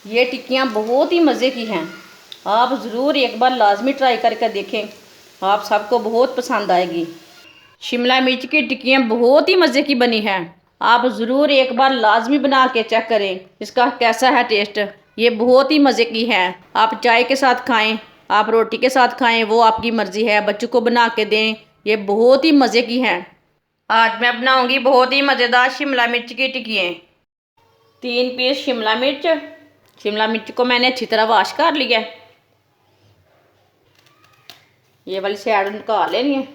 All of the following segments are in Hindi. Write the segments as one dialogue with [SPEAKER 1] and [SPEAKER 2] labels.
[SPEAKER 1] ये टिक्कियाँ बहुत ही मज़े की हैं। आप ज़रूर एक बार लाजमी ट्राई करके देखें, आप सबको बहुत पसंद आएगी। शिमला मिर्च की टिक्कियाँ बहुत ही मज़े की बनी हैं। आप ज़रूर एक बार लाजमी बना के चेक करें इसका कैसा है टेस्ट। ये बहुत ही मज़े की है। आप चाय के साथ खाएं, आप रोटी के साथ खाएं, वो आपकी मर्ज़ी है। बच्चों को बना के दें, ये बहुत ही मज़े की हैं। आज मैं बनाऊंगी बहुत ही मज़ेदार शिमला मिर्च की टिक्कियाँ। 3 पीस शिमला मिर्च। शिमला मिर्च को मैंने अच्छी तरह वॉश कर लिया है। ये वाली साइड निकाल लेनी है।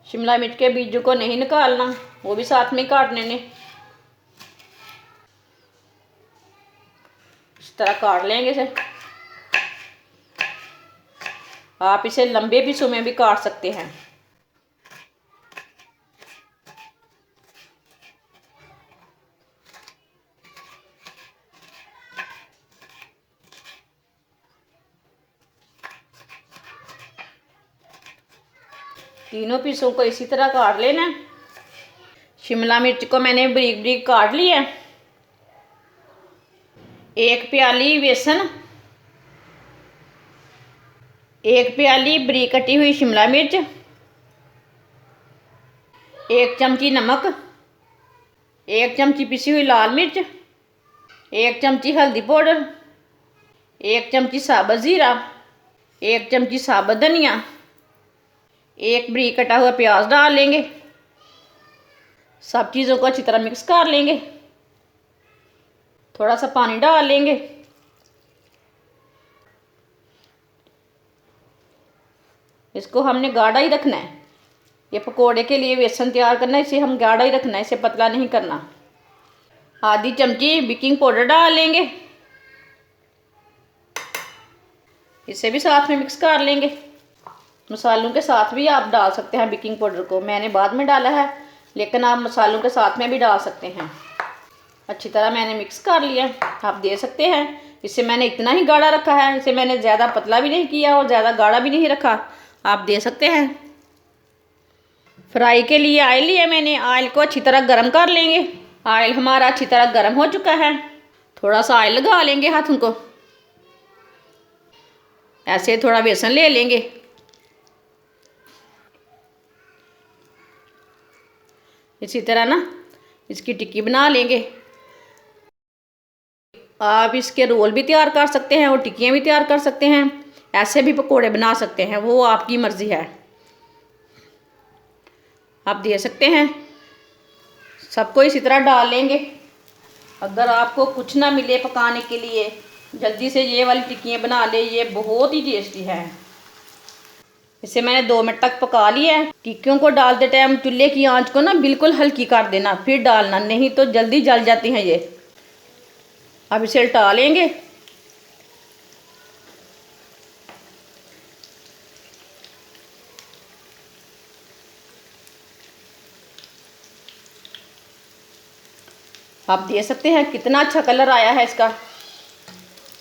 [SPEAKER 1] शिमला मिर्च के बीजों को नहीं निकालना, वो भी साथ में काटने ने। इस तरह काट लेंगे इसे। आप इसे लंबे पीसों में भी काट सकते हैं। तीनों पीसों को इसी तरह काट लेना। शिमला मिर्च को मैंने बारीक बारीक काट लिया। 1 प्याली बेसन, 1 प्याली बारीक कटी हुई शिमला मिर्च, 1 चमची नमक, 1 चमची पिसी हुई लाल मिर्च, 1 चमची हल्दी पाउडर, 1 चमची साबुत ज़ीरा, 1 चमची साबुत धनिया, 1 बारीक कटा हुआ प्याज डाल लेंगे। सब चीज़ों को अच्छी तरह मिक्स कर लेंगे। थोड़ा सा पानी डाल लेंगे। इसको हमने गाढ़ा ही रखना है। ये पकोड़े के लिए बेसन तैयार करना है, इसे हम गाढ़ा ही रखना है, इसे पतला नहीं करना। आधी चमची बेकिंग पाउडर डाल लेंगे। इसे भी साथ में मिक्स कर लेंगे। मसालों के साथ भी आप डाल सकते हैं बेकिंग पाउडर को, मैंने बाद में डाला है, लेकिन आप मसालों के साथ में भी डाल सकते हैं। अच्छी तरह मैंने मिक्स कर लिया, आप दे सकते हैं। इसे मैंने इतना ही गाढ़ा रखा है, इसे मैंने ज़्यादा पतला भी नहीं किया और ज़्यादा गाढ़ा भी नहीं रखा, आप दे सकते हैं। फ्राई के लिए ऑयल लिया मैंने। ऑयल को अच्छी तरह गर्म कर लेंगे। ऑयल हमारा अच्छी तरह गर्म हो चुका है। थोड़ा सा ऑयल लगा लेंगे हाथों को। ऐसे थोड़ा बेसन ले लेंगे। इसी तरह ना इसकी टिक्की बना लेंगे। आप इसके रोल भी तैयार कर सकते हैं और टिक्कियाँ भी तैयार कर सकते हैं। ऐसे भी पकोड़े बना सकते हैं, वो आपकी मर्ज़ी है, आप दे सकते हैं। सबको इसी तरह डाल लेंगे। अगर आपको कुछ ना मिले पकाने के लिए, जल्दी से ये वाली टिक्कियाँ बना ले, ये बहुत ही टेस्टी है। इसे मैंने 2 मिनट तक पका लिया है। टिक्कियों को डालते टाइम चूल्हे की आंच को ना बिल्कुल हल्की कर देना, फिर डालना, नहीं तो जल्दी जल जाती हैं ये। अब इसे उल्टा लेंगे। आप दे सकते हैं कितना अच्छा कलर आया है इसका।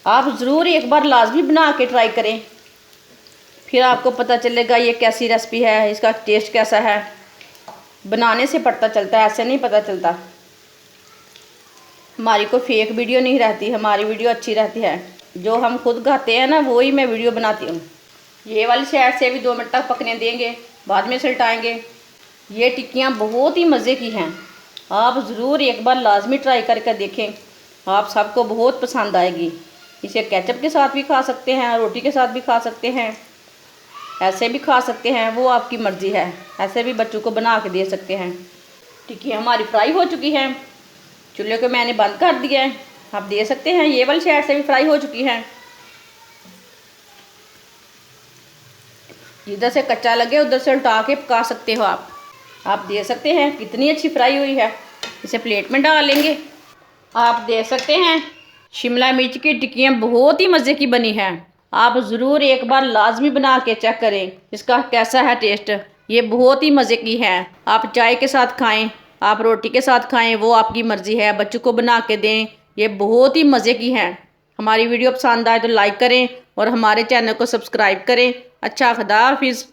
[SPEAKER 1] आप ज़रूर एक बार लाजमी बना के ट्राई करें, फिर आपको पता चलेगा ये कैसी रेसिपी है, इसका टेस्ट कैसा है। बनाने से पता चलता है, ऐसे नहीं पता चलता। हमारी कोई फेक वीडियो नहीं रहती, हमारी वीडियो अच्छी रहती है। जो हम खुद खाते हैं ना, वो ही मैं वीडियो बनाती हूँ। ये वाली साइड से भी 2 मिनट तक पकने देंगे, बाद में उलटाएंगे। ये टिक्कियाँ बहुत ही मज़े की हैं। आप ज़रूर एक बार लाजमी ट्राई करके देखें, आप सबको बहुत पसंद आएगी। इसे केचप के साथ भी खा सकते हैं, रोटी के साथ भी खा सकते हैं, ऐसे भी खा सकते हैं, वो आपकी मर्ज़ी है। ऐसे भी बच्चों को बना के दे सकते हैं। टिक्कियाँ हमारी फ्राई हो चुकी हैं, चूल्हे को मैंने बंद कर दिया है, आप दे सकते हैं। ये वाली साइड से भी फ्राई हो चुकी हैं। इधर से कच्चा लगे उधर से उल्टा के पका सकते हो आप दे सकते हैं। कितनी अच्छी फ्राई हुई है। इसे प्लेट में डाल लेंगे। आप दे सकते हैं। शिमला मिर्च की टिक्कियाँ बहुत ही मज़े की बनी हैं। आप ज़रूर एक बार लाजमी बना के चेक करें इसका कैसा है टेस्ट। ये बहुत ही मज़े की है। आप चाय के साथ खाएं, आप रोटी के साथ खाएं, वो आपकी मर्ज़ी है। बच्चों को बना के दें, ये बहुत ही मज़े की हैं। हमारी वीडियो पसंद आए तो लाइक करें और हमारे चैनल को सब्सक्राइब करें। अच्छा, खुदा हाफिज़।